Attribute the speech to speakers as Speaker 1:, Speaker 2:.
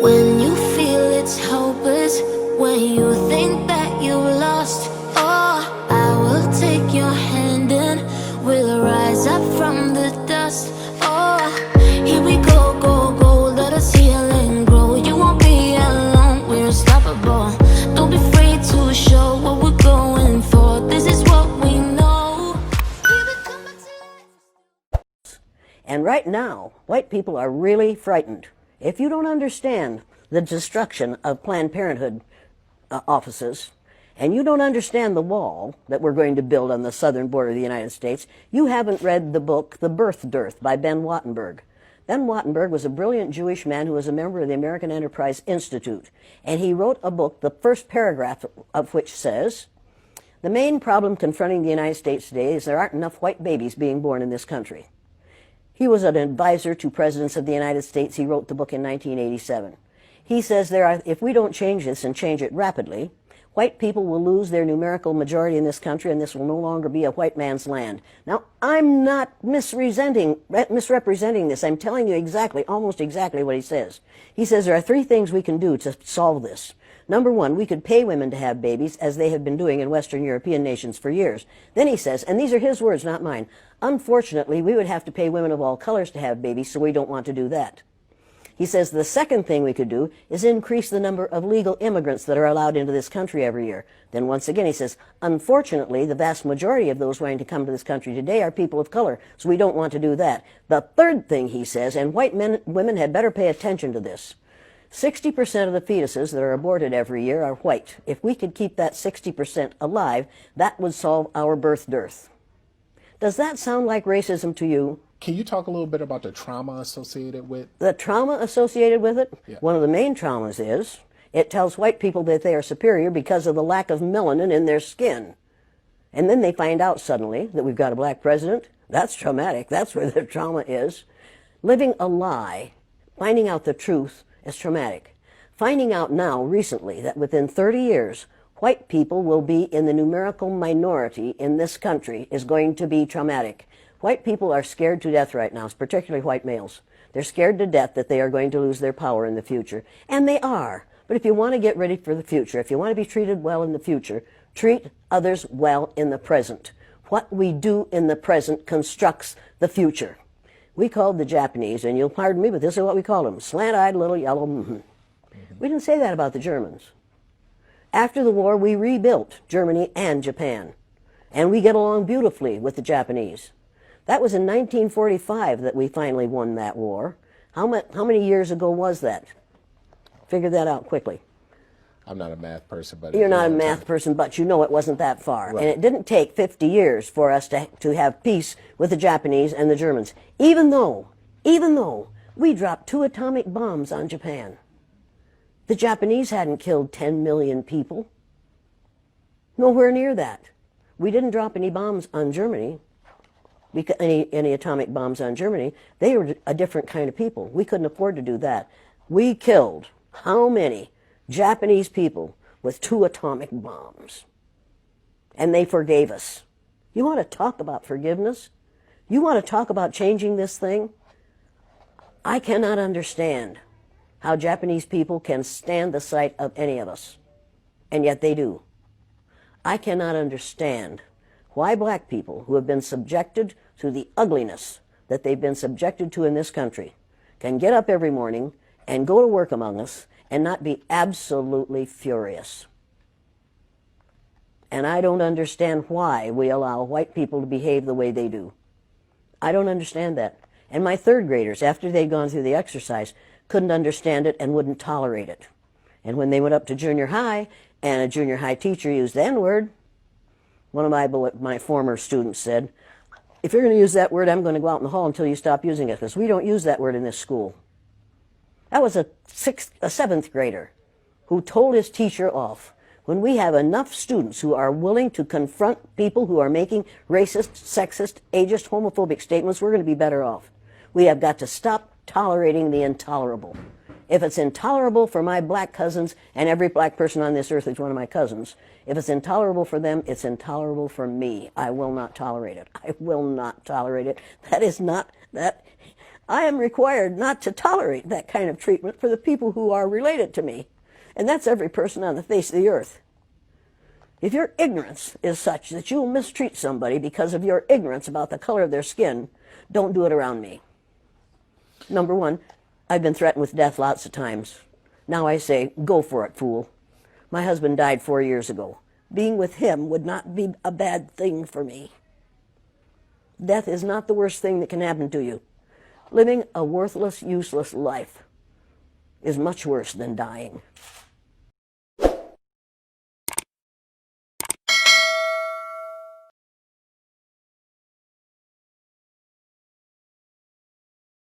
Speaker 1: When you feel it's hopeless, when you think that you lost, oh, I will take your hand and we'll rise up from the dust. Oh, here we go, go, go, let us heal and grow. You won't be alone, we're unstoppable. Don't be afraid to show what we're going for. This is what we know.
Speaker 2: And right now, white people are really frightened. If you don't understand the destruction of Planned Parenthood offices, and you don't understand the wall that we're going to build on the southern border of the United States, you haven't read the book The Birth Dearth by Ben Wattenberg. Ben Wattenberg was a brilliant Jewish man who was a member of the American Enterprise Institute, and he wrote a book, the first paragraph of which says, "The main problem confronting the United States today is there aren't enough white babies being born in this country." He was an advisor to presidents of the United States. He wrote the book in 1987. He says if we don't change this and change it rapidly, white people will lose their numerical majority in this country, and this will no longer be a white man's land. Now, I'm not misrepresenting this. I'm telling you exactly, almost exactly what he says. He says there are three things we can do to solve this. Number one, we could pay women to have babies, as they have been doing in Western European nations for years. Then he says, and these are his words, not mine, unfortunately, we would have to pay women of all colors to have babies, so we don't want to do that. He says the second thing we could do is increase the number of legal immigrants that are allowed into this country every year. Then once again he says, unfortunately, the vast majority of those wanting to come to this country today are people of color, so we don't want to do that. The third thing he says, and women had better pay attention to this, 60% of the fetuses that are aborted every year are white. If we could keep that 60% alive, that would solve our birth dearth. Does that sound like racism to you?
Speaker 3: Can you talk a little bit about the trauma associated with?
Speaker 2: The trauma associated with it?
Speaker 3: Yeah.
Speaker 2: One of the main traumas is it tells white people that they are superior because of the lack of melanin in their skin. And then they find out suddenly that we've got a black president. That's traumatic. That's where the trauma is. Living a lie, finding out the truth, is traumatic. Finding out now, recently, that within 30 years, white people will be in the numerical minority in this country is going to be traumatic. White people are scared to death right now, particularly white males. They're scared to death that they are going to lose their power in the future. And they are. But if you want to get ready for the future, if you want to be treated well in the future, treat others well in the present. What we do in the present constructs the future. We called the Japanese, and you'll pardon me, but this is what we called them, slant-eyed little yellow We didn't say that about the Germans. After the war, we rebuilt Germany and Japan, and we get along beautifully with the Japanese. That was in 1945 that we finally won that war. How many years ago was that? Figure that out quickly.
Speaker 3: I'm not a math person, but...
Speaker 2: You're not a math person, but you know it wasn't that far. Right. And it didn't take 50 years for us to have peace with the Japanese and the Germans, even though we dropped 2 atomic bombs on Japan. The Japanese hadn't killed 10 million people. Nowhere near that. We didn't drop any bombs on Germany, any atomic bombs on Germany. They were a different kind of people. We couldn't afford to do that. We killed how many Japanese people with 2 atomic bombs? And they forgave us. You want to talk about forgiveness? You want to talk about changing this thing? I cannot understand how Japanese people can stand the sight of any of us, and yet they do. I cannot understand why black people who have been subjected to the ugliness that they've been subjected to in this country can get up every morning and go to work among us and not be absolutely furious. And I don't understand why we allow white people to behave the way they do. I don't understand that. And my third graders, after they'd gone through the exercise, couldn't understand it and wouldn't tolerate it. And when they went up to junior high and a junior high teacher used the N-word, one of my former students said, if you're going to use that word, I'm going to go out in the hall until you stop using it, because we don't use that word in this school. That was a 7th grader who told his teacher off. When we have enough students who are willing to confront people who are making racist, sexist, ageist, homophobic statements, we're going to be better off. We have got to stop tolerating the intolerable. If it's intolerable for my black cousins, and every black person on this earth is one of my cousins, if it's intolerable for them, it's intolerable for me. I will not tolerate it. I will not tolerate it. That is not, that, I am required not to tolerate that kind of treatment for the people who are related to me. And that's every person on the face of the earth. If your ignorance is such that you'll mistreat somebody because of your ignorance about the color of their skin, don't do it around me. Number one, I've been threatened with death lots of times. Now I say, go for it, fool. My husband died 4 years ago. Being with him would not be a bad thing for me. Death is not the worst thing that can happen to you. Living a worthless, useless life is much worse than dying.